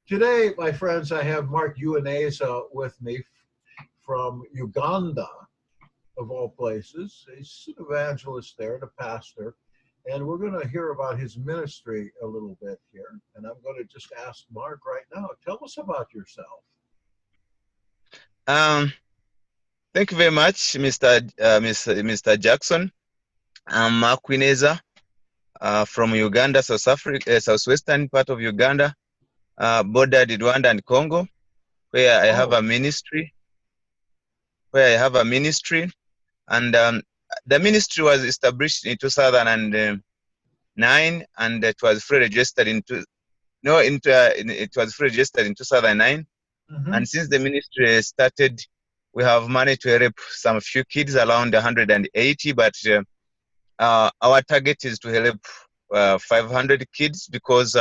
Today, my friends, I have Mark Uwineza with me from Uganda, of all places. He's an evangelist there, the pastor, and we're going to hear about his ministry a little bit here. And I'm going to just ask Mark right now, tell us about yourself. Um, Thank you very much, Mr. Jackson. I'm Mark Uwineza, from Uganda, South Africa, southwestern part of Uganda, bordered Rwanda and Congo, where I have Oh, a ministry. And the ministry was established in 2009, and it was fully registered it was fully registered in 2009. mm-hmm. And since the ministry started, we have managed to help some few kids, around 180, but our target is to help 500 kids, because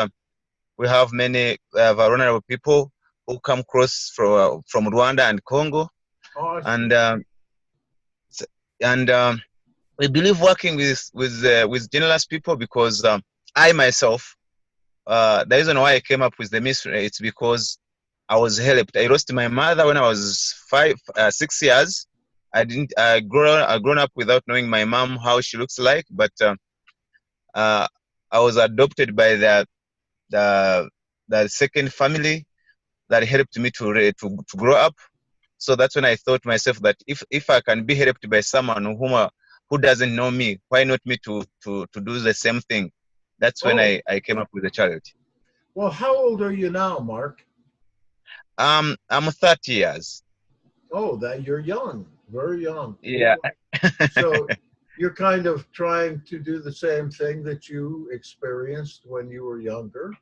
we have many vulnerable people who come across from Rwanda and Congo. Awesome. And we believe working with generous people, because I myself, the reason why I came up with the ministry, it's because I was helped. I lost my mother when I was 6 years. I grown up without knowing my mom, how she looks like, but I was adopted by the second family that helped me to grow up. So that's when I thought myself that if I can be helped by someone who doesn't know me, why not me to do the same thing? That's when I came up with the charity. Well, how old are you now, Mark? I'm 30 years. Oh, that you're young, very young. Yeah. So you're kind of trying to do the same thing that you experienced when you were younger.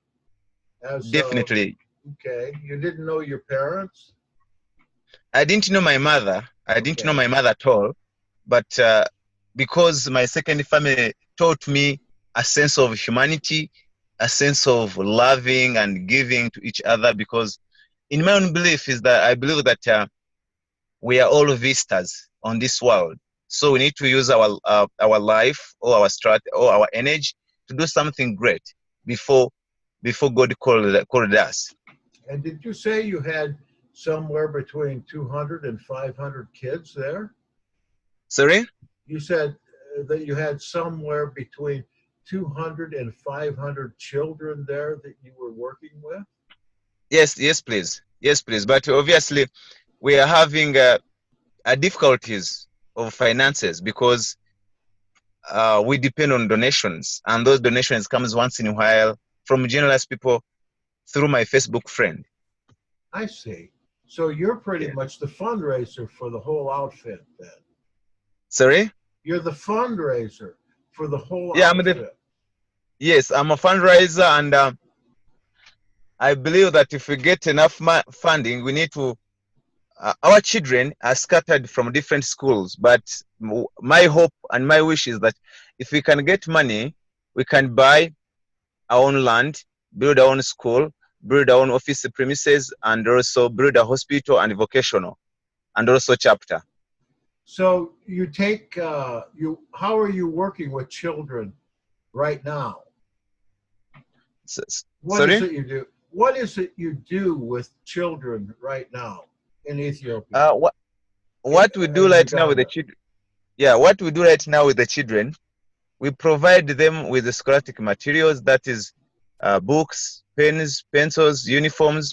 Definitely. Okay, you didn't know your parents? I didn't know my mother. I didn't know my mother at all. But because my second family taught me a sense of humanity, a sense of loving and giving to each other, because in my own belief is that I believe that we are all visitors on this world. So we need to use our life or our or our energy to do something great before God called us. And did you say you had somewhere between 200 and 500 kids there? Sorry? You said that you had somewhere between 200 and 500 children there that you were working with? Yes, please. Yes, please. But obviously, we are having difficulties of finances, because we depend on donations, and those donations comes once in a while from generous people through my Facebook friend. I see. So you're pretty much the fundraiser for the whole outfit then. Sorry? You're the fundraiser for the whole outfit. Yes, I'm a fundraiser, and I believe that if we get enough funding, we need to. Our children are scattered from different schools, but my hope and my wish is that if we can get money, we can buy our own land, build our own school, build our own office premises, and also build a hospital and vocational, and also chapter. So you take how are you working with children right now? What is it you do? What is it you do with children right now in Ethiopia? What we do right now with the children? Yeah, what we do right now with the children, we provide them with the scholastic materials, that is books, pens, pencils, uniforms,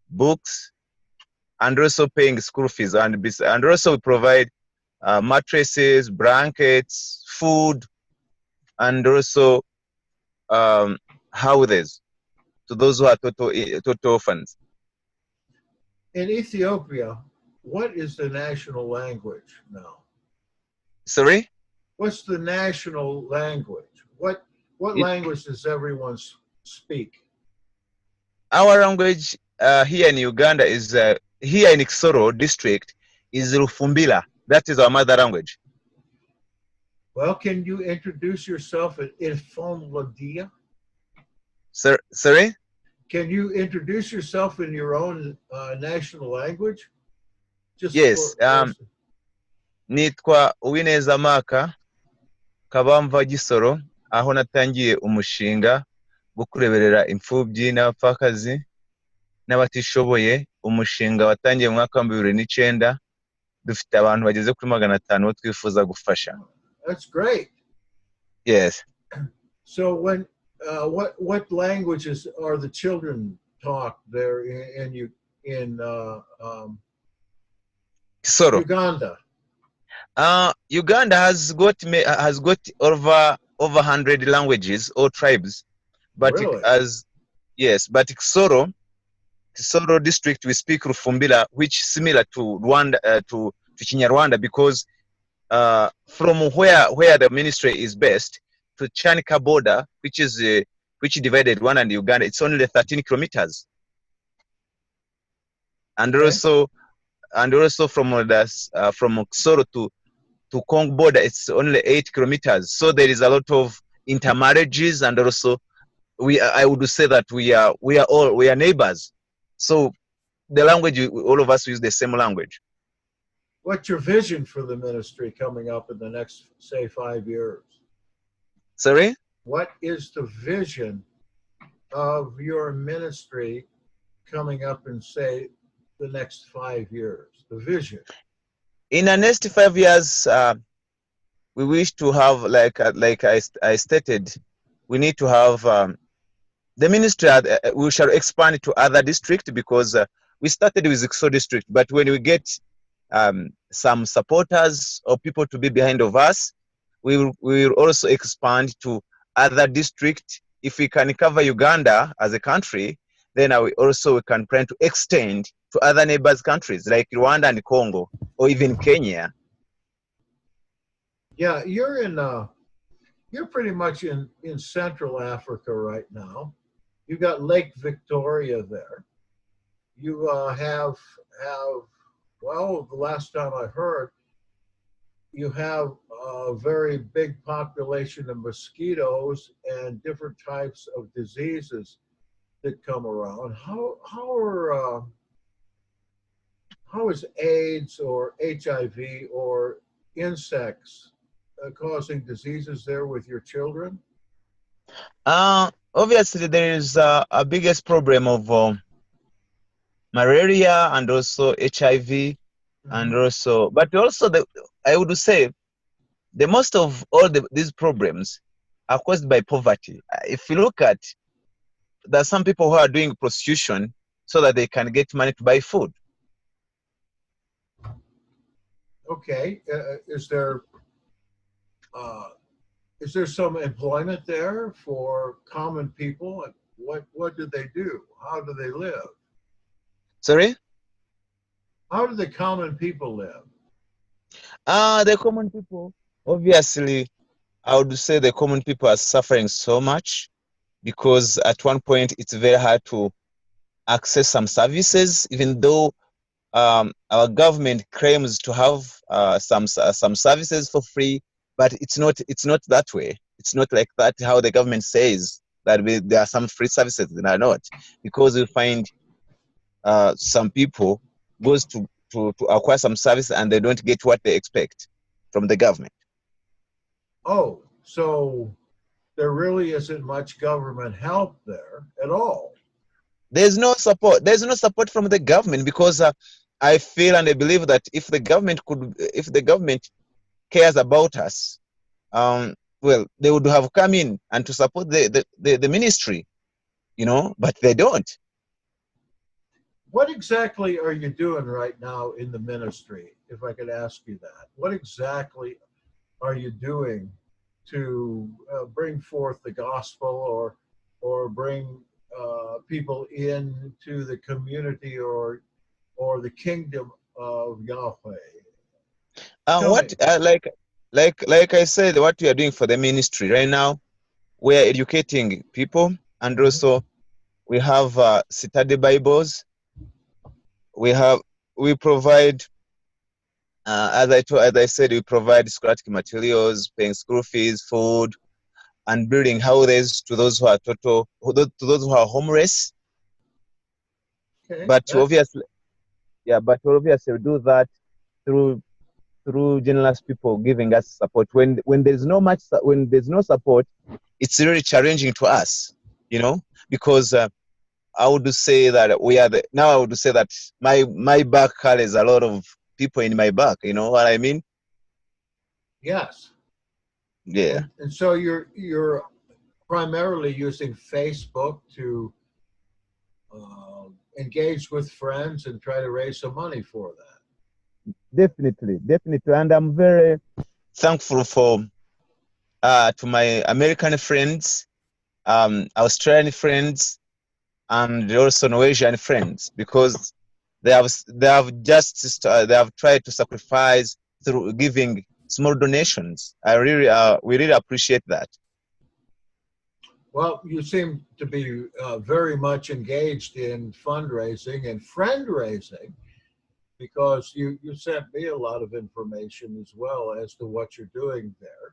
books, and also paying school fees. And also we provide mattresses, blankets, food, and also houses to those who are total orphans. In Ethiopia, what is the national language now? Sorry? What's the national language? What language does everyone speak? Our language here in Uganda is, here in Kisoro district, is Rufumbila. That is our mother language. Well, can you introduce yourself in Ilfonladia? Sorry? Can you introduce yourself in your own national language? Yes. Nitwa uwineza.mark, kabamva Kisoro, aho natangiye umushinga wo kureberera imfubyi n'abapfakazi. n'abatishoboye. Umushinga watangiye mu mwaka wa 2009, dufite abantu bageze kuri 500 twifuza gufasha. That's great. Yes. So when what languages are the children taught there in Kisoro. Uganda? Uganda has got over 100 languages or tribes, but Really? but Kisoro district, we speak Rufumbira, which is similar to Rwanda, to Kinyarwanda, because from where the ministry is based to Chanika border, which divided Rwanda and Uganda, it's only 13 kilometers. And Okay. also from Kisoro to Congo border, it's only 8 kilometers. So there is a lot of intermarriages, and also I would say that we are neighbors. So the language, all of us use the same language. What's your vision for the ministry coming up in the next, say, 5 years? Sorry? What is the vision of your ministry coming up in, say, the next 5 years? The vision. In the next 5 years, we wish to have, like I stated, we need to have the ministry. We shall expand it to other districts, because we started with Kisoro district, but when we get some supporters or people to be behind of us, we will also expand to other districts. If we can cover Uganda as a country, then we can plan to extend to other neighbors countries like Rwanda and Congo, or even Kenya. Yeah, you're pretty much in Central Africa right now. You got Lake Victoria there. You have well, the last time I heard, you have a very big population of mosquitoes and different types of diseases that come around. How is AIDS or HIV or insects causing diseases there with your children? Obviously, there is a biggest problem of malaria and also HIV, and also, but also I would say the most of all these problems are caused by poverty. If you look at, there are some people who are doing prostitution so that they can get money to buy food. Okay, is there some employment there for common people? What do they do? How do they live? Sorry? How do the common people live? The common people, obviously, I would say the common people are suffering so much, because at one point it's very hard to access some services, even though our government claims to have some services for free, but it's not that way. It's not like that, how the government says that there are some free services that are not, because we find some people goes to acquire some service and they don't get what they expect from the government. Oh, so there really isn't much government help there at all. There's no support. There's no support from the government, because I feel and I believe that if the government cares about us, well, they would have come in and to support the ministry, but they don't. What exactly are you doing right now in the ministry, if I could ask you that? What exactly are you doing to bring forth the gospel or bring people into the community or the kingdom of Yahweh? Like I said, what we are doing for the ministry right now, we are educating people, and also we have study Bibles. We provide, as I said, we provide scholastic materials, paying school fees, food, and building houses to those who are homeless. Okay, but obviously we do that through generous people giving us support. When there's no support, it's really challenging to us, because I would say that we are now I would say that my back carries a lot of people in my back. You know what I mean? Yes. Yeah. And so you're primarily using Facebook to engage with friends and try to raise some money for that. Definitely, definitely. And I'm very thankful for to my American friends, Australian friends, and also Norwegian friends, because they have tried to sacrifice through giving small donations. We really appreciate that. Well, you seem to be very much engaged in fundraising and friend raising, because you sent me a lot of information as well as to what you're doing there.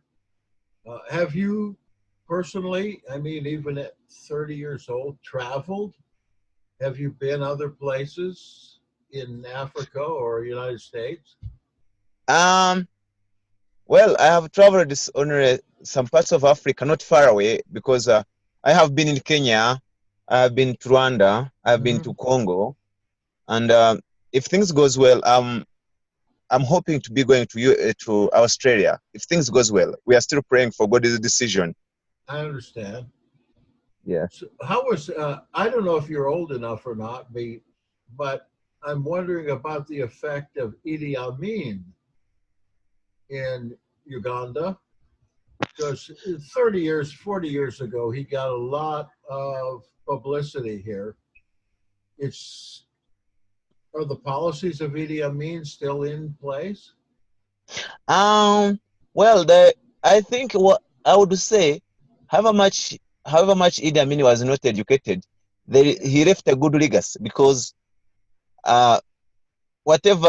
Have you personally, I mean, even at 30 years old, traveled? Have you been other places in Africa or United States? Um, well, I have traveled on some parts of Africa, not far away, because I have been in Kenya, I have been to Rwanda, I have been Mm-hmm. to Congo, and if things goes well, I'm hoping to be going to Australia. If things goes well, we are still praying for God's decision. I understand. Yeah. So how was, I don't know if you're old enough or not, but I'm wondering about the effect of Idi Amin in Uganda, because 30 years, 40 years ago, he got a lot of publicity here. It's, are the policies of Idi Amin still in place? Um. Well, I think what I would say, however much, however much Idi Amin was not educated, he left a good legacy, because uh whatever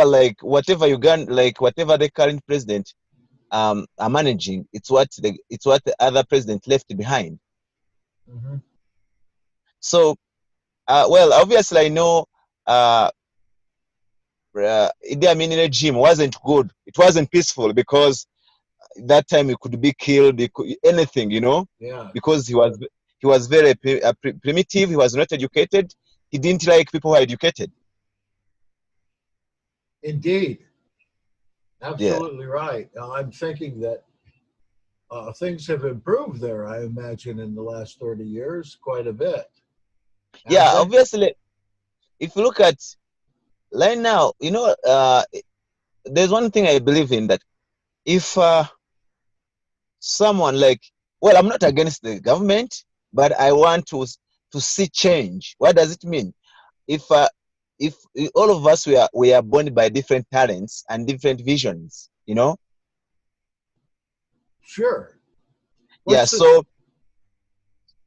Uganda, like whatever the current president are managing, it's what the other president left behind. Mm-hmm. So well, obviously I know uh Idi Amin regime wasn't good. It wasn't peaceful, because that time he could be killed, anything, you know, Yeah, because he was very primitive. He was not educated. He didn't like people who are educated. indeed. Yeah. Absolutely right. I'm thinking that things have improved there, I imagine, in the last 30 years, quite a bit. Have Yeah. they? Obviously, if you look at right now, you know, there's one thing I believe in, that if someone like, well, I'm not against the government, but I want to see change. What does it mean? If if all of us we are born by different talents and different visions, you know. Sure. Yeah. What's the,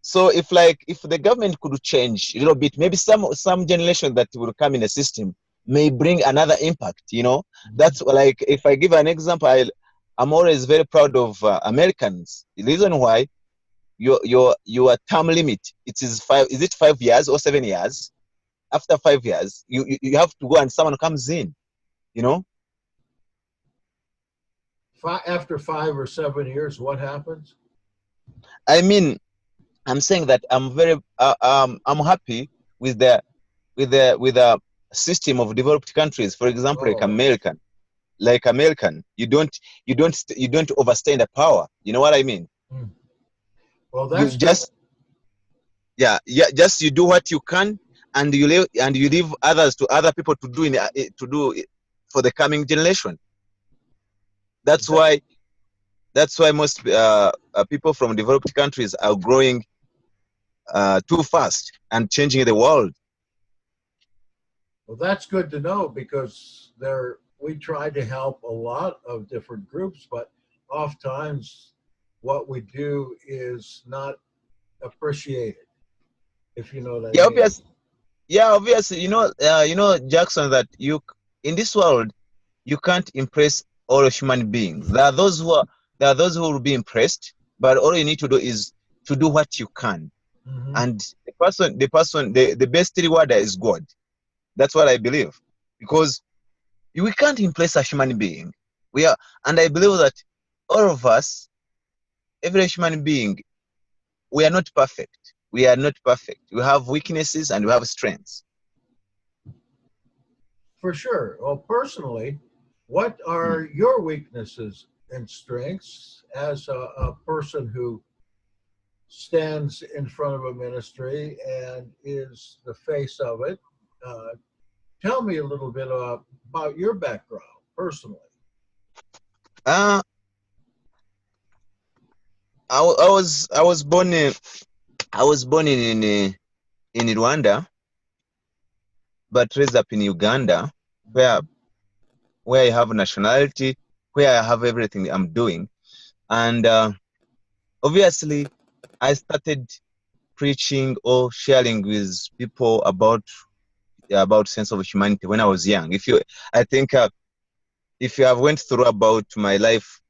So if the government could change a little bit, maybe some generation that will come in the system may bring another impact, you know. That's like, if I give an example, I'm always very proud of Americans. The reason why, your term limit, it is 5, is it 5 years or 7 years? After 5 years, you have to go and someone comes in, you know. after 5 or 7 years, what happens? I mean, I'm saying that I'm happy with the system of developed countries. For example, Oh, like American, you don't overstay the power. You know what I mean? hmm. Well, You that's good. just, yeah, just you do what you can, and you leave others to other people to do for the coming generation. That's That, why most people from developed countries are growing too fast and changing the world. well, that's good to know, because we try to help a lot of different groups, but oftentimes what we do is not appreciated, if you know what I Yeah, mean. obvious. Yeah, obviously, you know, Jackson, that in this world you can't impress all human beings. There are those who will be impressed, but all you need to do is to do what you can. Hmm. And the best rewarder is God. That's what I believe, because we can't impress a human being. And I believe that all of us, every human being, we are not perfect. we are not perfect. We have weaknesses and we have strengths. For sure. Well, personally, what are your weaknesses and strengths as a person who stands in front of a ministry and is the face of it? Uh, Tell me a little bit about your background personally. Uh, I was born in in Rwanda, but raised up in Uganda, where I have nationality, where I have everything I'm doing, and obviously I started preaching or sharing with people about sense of humanity when I was young. I think if you have went through about my life,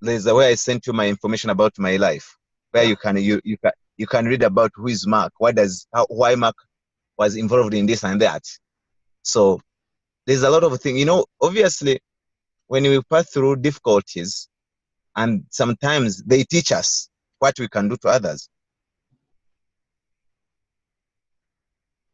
there's a way I sent you my information about my life, where Yeah. you can read about who is Mark, why Mark was involved in this and that. So there's a lot of things, obviously when we pass through difficulties, and sometimes they teach us what we can do to others.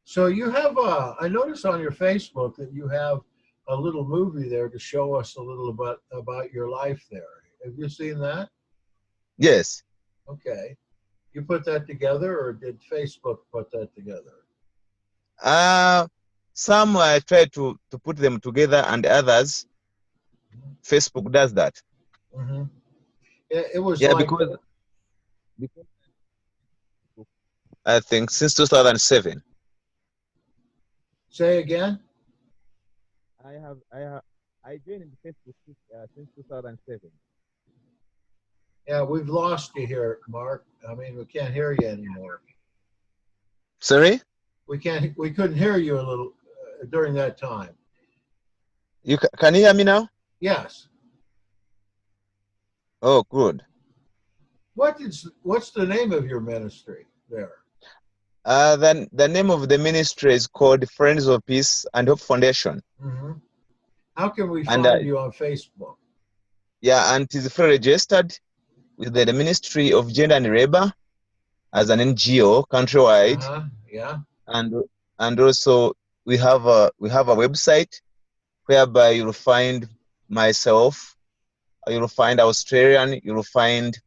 So you have I noticed on your Facebook that you have a little movie there to show us a little about your life there. Have you seen that? Yes. Okay. You put that together, or did Facebook put that together? Some I try to put them together, and others Facebook does that. Mm-hmm. It was Yeah, like, because I think since 2007. say again? I joined Facebook since 2007. Yeah, we've lost you here, Mark. I mean, we can't hear you anymore. Sorry? We couldn't hear you a little during that time. Can you hear me now? Yes. Oh, good. What's the name of your ministry there? Then the name of the ministry is called Friends of Peace and Hope Foundation. Mm-hmm. How can we And find you on Facebook? yeah, and it is fully registered with the Ministry of Gender and Labor as an NGO countrywide. Uh-huh. Yeah. And also we have a website whereby you'll find myself, you'll find Australian, you'll find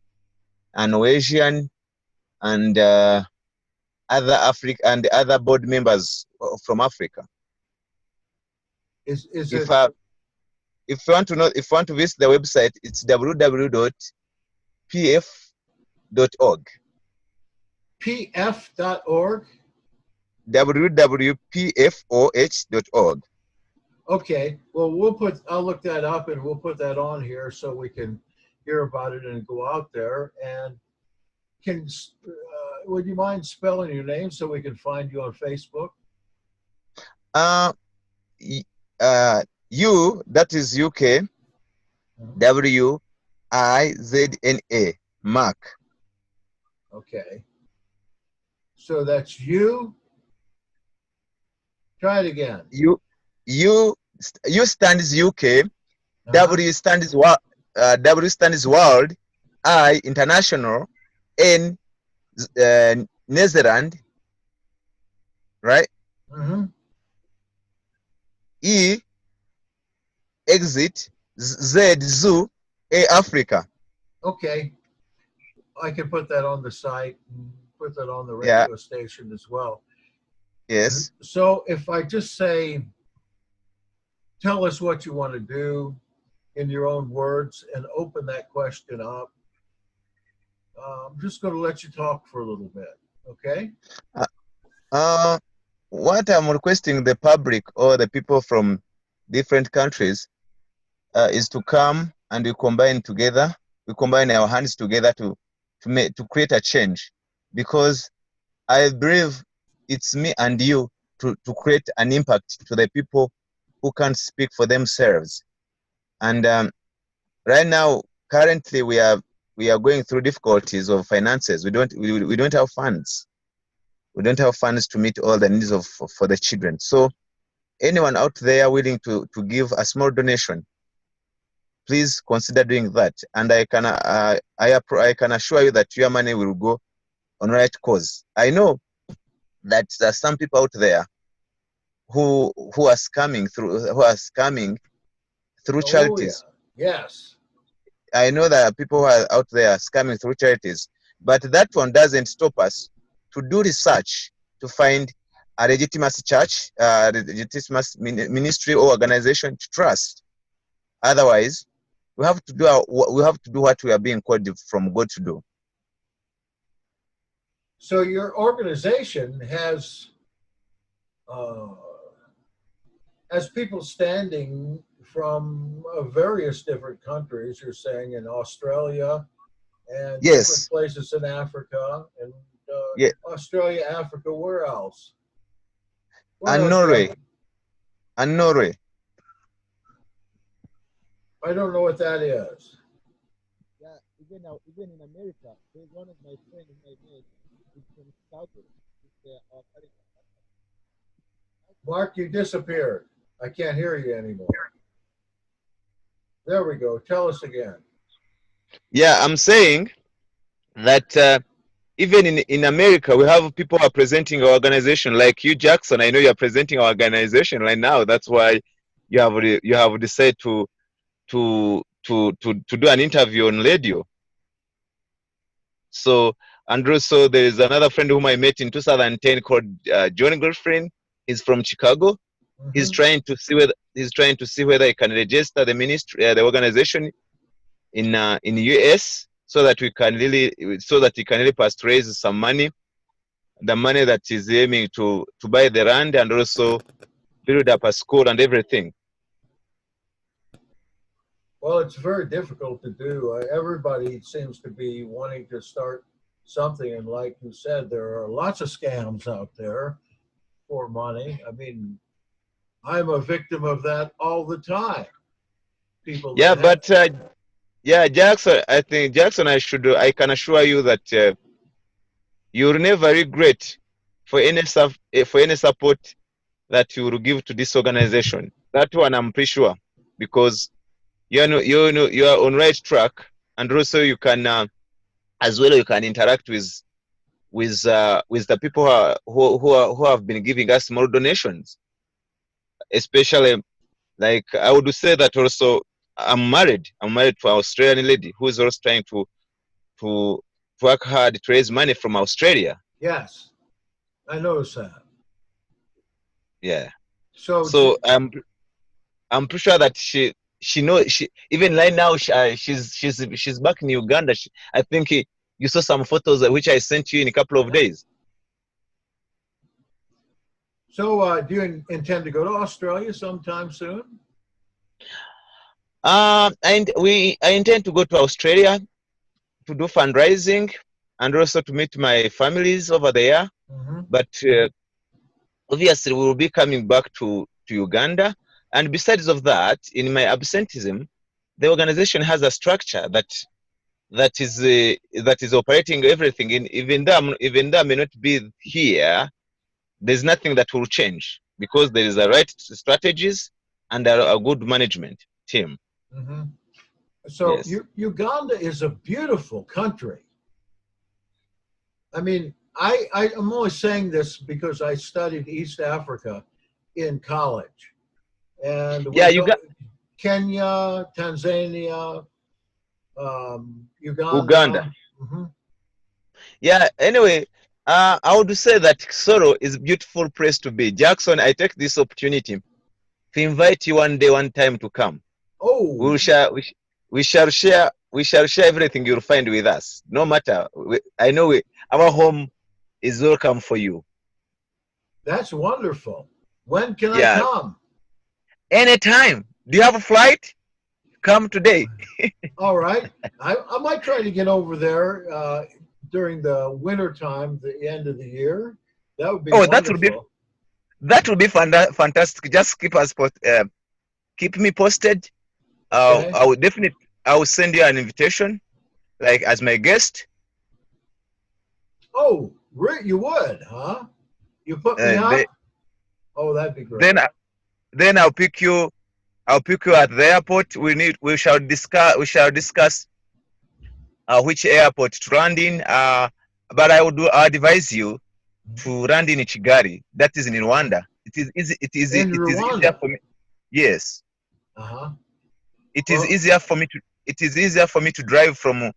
an Norwegian, and other board members from Africa. Is If it if you want to visit the website, it's www.pf.org. pf.org? www.pfoh.org. Okay. Well, I'll look that up and we'll put that on here so we can hear about it and go out there. And would you mind spelling your name so we can find you on Facebook? U, that is UK, WIZNA, Mark. Okay. So that's you. Try it again. U stands UK, W stands world, I international, N Netherlands, right? Mm-hmm. E exit, Z zoo, A Africa. Okay. I can put that on the site and put that on the radio station as well. Yes. So if I just say, tell us what you want to do in your own words and open that question up, I'm just going to let you talk for a little bit. Okay? What I'm requesting the public or the people from different countries is to come and we combine together. We combine our hands together to create a change, because I believe it's me and you to create an impact to the people who can't speak for themselves. And right now, currently, we are going through difficulties of finances. We don't have funds. We don't have funds to meet all the needs for the children. So anyone out there willing to give a small donation, please consider doing that. And I can assure you that your money will go on right cause. I know that there are some people out there who are scamming through Oh, yeah. charities. Yes. I know that people who are out there scamming through charities, but that one doesn't stop us to do research to find a legitimate church, legitimate ministry or organization to trust. Otherwise, we have to do what we are being called from God to do. So your organization has people standing from various different countries. You're saying in Australia and different Yes. places in Africa and Yeah. Australia, Africa. Where else? Where And else Norway. And Norway. I don't know what that is. Yeah, even in America, there's one of my friends who I met is from Chicago. Mark, you disappeared. I can't hear you anymore. There we go. Tell us again. Yeah, I'm saying that even in America, we have people who are presenting our organization, like you, Jackson. I know you are presenting our organization right now. That's why you have decided to do an interview on radio. So, and also there is another friend whom I met in 2010 called John Girlfriend. He's from Chicago. Mm-hmm. He's trying to see whether he can register the ministry, the organization in US, so that he can help us to raise some money, the money that is aiming to buy the land and also build up a school and everything. Well, it's very difficult to do. Everybody seems to be wanting to start something, and like you said, there are lots of scams out there for money. I mean, I'm a victim of that all the time. People. Yeah, but yeah, Jackson. I think Jackson, I can assure you that you'll never regret for any support that you will give to this organization. That one I'm pretty sure, because you are on right track, and also you can as well you can interact with the people who have been giving us small donations, especially. Like I would say that also I'm married to an Australian lady who is also trying to work hard to raise money from Australia. Yes, I noticed that. Yeah. So I'm pretty sure that she knows. She even right now she's back in Uganda. I think you saw some photos which I sent you in a couple of days. So do you intend to go to Australia sometime soon? And I intend to go to Australia to do fundraising and also to meet my families over there. Mm-hmm. But obviously, we will be coming back to Uganda. And besides of that, in my absenteeism, the organization has a structure that is operating everything. Even though I may not be here, there's nothing that will change because there is a right strategies and a good management team. Mm-hmm. So Yes. Uganda is a beautiful country. I mean, I'm only saying this because I studied East Africa in college. And Yeah, you got Kenya, Tanzania, Uganda. Uganda. Mm-hmm. Yeah, anyway, I would say that Kisoro is a beautiful place to be. Jackson, I take this opportunity to invite you one time to come. Oh, We shall share everything you'll find with us. No matter, I know our home is welcome for you. That's wonderful. When can I come? Anytime. Do you have a flight? Come today. All right. I might try to get over there during the winter time, the end of the year. That would be wonderful. That would be fantastic. Just keep me posted. Okay. I will send you an invitation, like as my guest. Oh, you would, huh? You put me up? Oh, that'd be great. Then I'll pick you at the airport. We shall discuss which airport to land in, but I advise you to land in Kigali. That is in Rwanda. It is easy. In It is easier Rwanda. for me. Yes, Uh-huh. it is Well, easier for me to. It is easier for me to drive from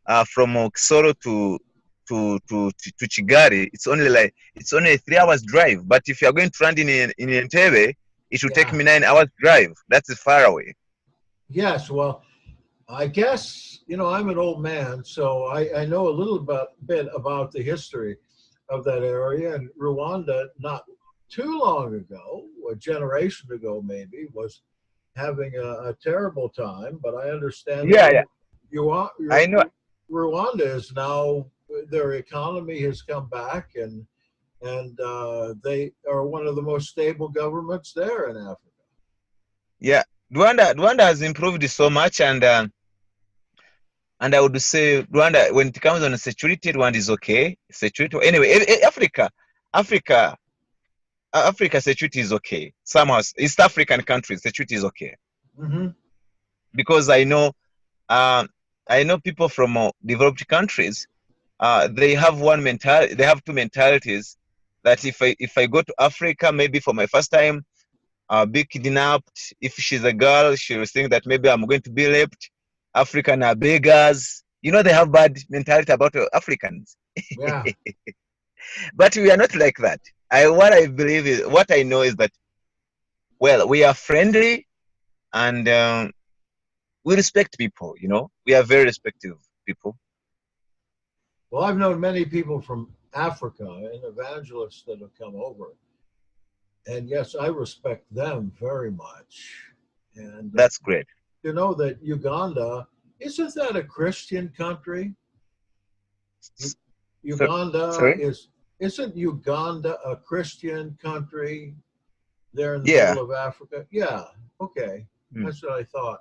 Kisoro to Kigali. It's only a 3 hours drive. But if you are going to land in Entebbe, it will take yeah. me 9 hours drive. That's far away. Yes. Well, I guess, I'm an old man, so I know a little bit about the history of that area. And Rwanda, not too long ago, a generation ago maybe, was having a terrible time. But I understand that Yeah, yeah. I know. Rwanda is now, their economy has come back, and they are one of the most stable governments there in Africa. Yeah, Rwanda has improved so much, and I would say Rwanda, when it comes on security, Rwanda is okay. Security, anyway, Africa, Africa security is okay. Somehow, East African countries security is okay Hmm. because uh, I know people from developed countries. They have one mentality. They have two mentalities. That if I go to Africa, maybe for my first time, be kidnapped. If she's a girl, she will think that maybe I'm going to be raped. African are beggars. You know, they have bad mentality about Africans. Yeah. But we are not like that. What I believe is, what I know is that, well, we are friendly and we respect people, you know. We are very respectful people. Well, I've known many people from Africa and evangelists that have come over. And yes, I respect them very much. And That's great. to know that Uganda, isn't that a Christian country? So, Uganda sorry? isn't Uganda a Christian country there in the Yeah. middle of Africa? Yeah, okay. Hmm. That's what I thought.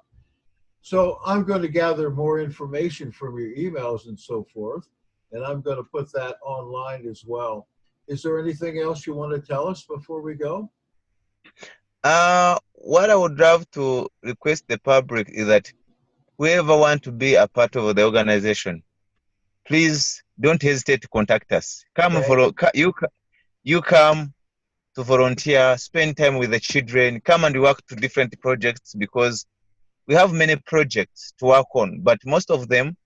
So I'm going to gather more information from your emails and so forth, and I'm going to put that online as well. Is there anything else you want to tell us before we go? What I would love to request the public is that whoever want to be a part of the organization, please don't hesitate to contact us. Come Okay. for you come to volunteer, spend time with the children, come and work to different projects because we have many projects to work on, but most of them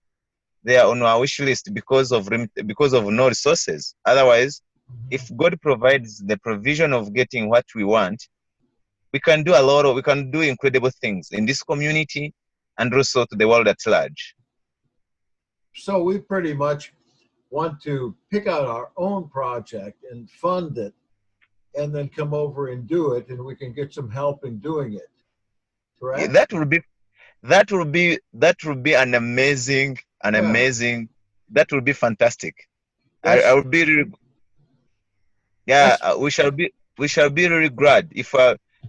they are on our wish list because of no resources. Otherwise, if God provides the provision of getting what we want, we can do incredible things in this community and also to the world at large. So we pretty much want to pick out our own project and fund it and then come over and do it, and we can get some help in doing it. Yeah, Correct? that will be an Yeah. amazing, that will be fantastic. I That's will be really, yeah, that's we shall be really glad if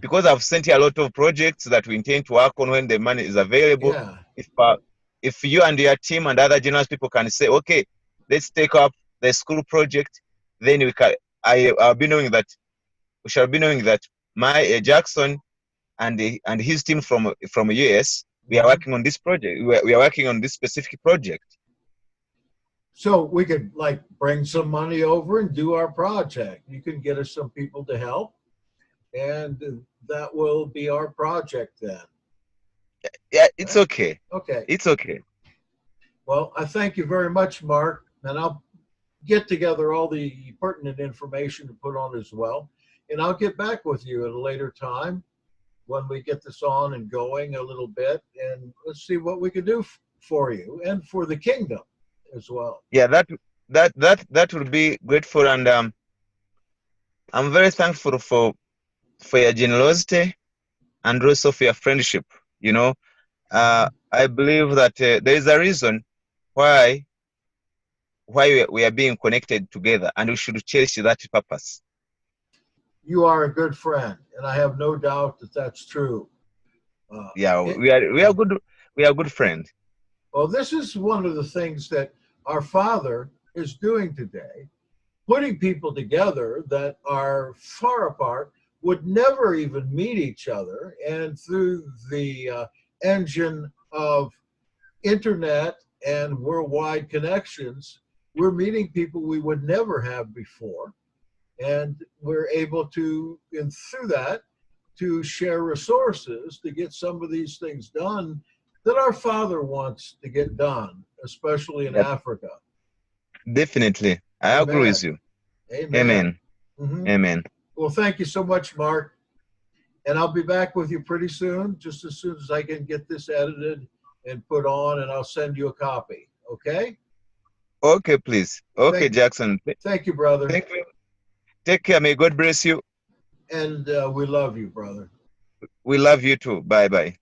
because I've sent you a lot of projects that we intend to work on when the money is available. yeah. If uh, if you and your team and other generous people can say, okay, let's take up the school project, then we can. I'll be knowing that we shall be knowing that my Jackson and his team from US, we are Mhm. working on this project. We are working on this specific project. So we could like bring some money over and do our project. You can get us some people to help, and that will be our project then. Yeah, it's Right? okay. Okay. It's okay. Well, I thank you very much, Mark, and I'll get together all the pertinent information to put on as well. And I'll get back with you at a later time when we get this on and going a little bit, and let's see what we can do for you and for the kingdom as well. Yeah, that would be grateful, and I'm very thankful for your generosity and also for your friendship. You know, I believe that there is a reason why we are being connected together, and we should cherish that purpose. You are a good friend, and I have no doubt that that's true. Uh, Yeah, it, we are good friends. well, this is one of the things that our Father is doing today, putting people together that are far apart, would never even meet each other, and through the engine of internet and worldwide connections, we're meeting people we would never have before. And we're able to, and through that, to share resources to get some of these things done that our Father wants to get done, especially in Yep. Africa. Definitely. I agree Amen. with you. Amen. Amen. Mhm. Amen. Well, thank you so much, Mark. And I'll be back with you pretty soon, just as soon as I can get this edited and put on, and I'll send you a copy. Okay? Okay, please. Okay, Jackson. Thank you, brother. Thank you. Take care. May God bless you. And we love you, brother. We love you too. Bye bye.